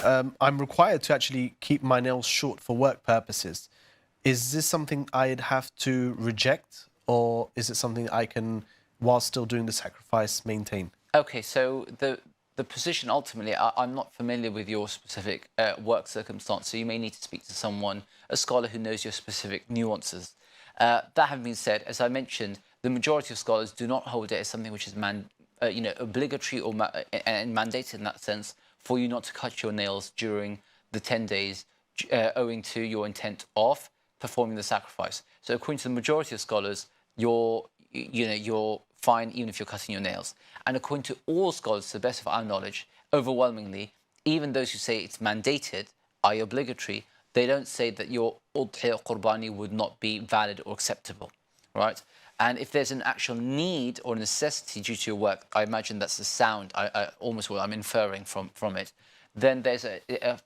I'm required to actually keep my nails short for work purposes. Is this something I'd have to reject, or is it something I can, while still doing the sacrifice, maintain? Okay, so the position ultimately, I'm not familiar with your specific work circumstance, so you may need to speak to someone, a scholar who knows your specific nuances. That having been said, as I mentioned, the majority of scholars do not hold it as something which is obligatory or and mandated in that sense for you not to cut your nails during the 10 days, owing to your intent of performing the sacrifice. So according to the majority of scholars, you're fine even if you're cutting your nails. And according to all scholars, to the best of our knowledge, overwhelmingly, even those who say it's mandated, i.e. obligatory, they don't say that your udhiyah qurbani would not be valid or acceptable, right? And if there's an actual need or necessity due to your work, I imagine that's the sound, almost what I'm inferring from it, then there's a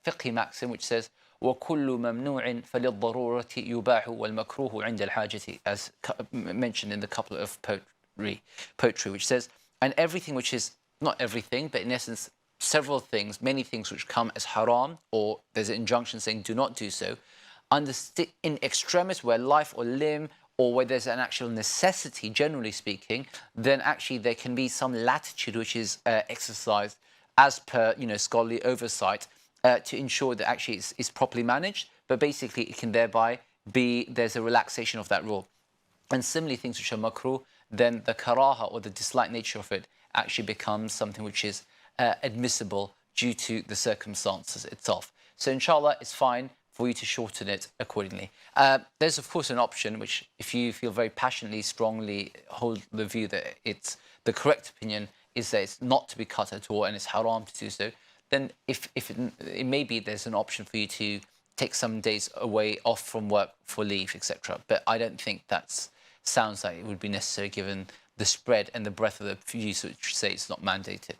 fiqhi maxim which says, وكل ممنوع فللضرورة يباح والمكروه عند الحاجة, as mentioned in the couplet of poetry, which says, and everything which is, not everything, but in essence, several things, many things which come as haram, or there's an injunction saying do not do so, in extremis where life or limb, or where there's an actual necessity, generally speaking, then actually there can be some latitude which is exercised as per scholarly oversight to ensure that actually it's properly managed, but basically it can thereby be, there's a relaxation of that rule. And similarly, things which are makruh, then the karaha or the dislike nature of it actually becomes something which is admissible due to the circumstances itself. So inshallah, it's fine for you to shorten it accordingly. There's of course an option which, if you feel very passionately, strongly hold the view that it's the correct opinion is that it's not to be cut at all and it's haram to do so, then if it may be there's an option for you to take some days away off from work for leave, etc. But I don't think that sounds like it would be necessary given the spread and the breadth of the views which say it's not mandated.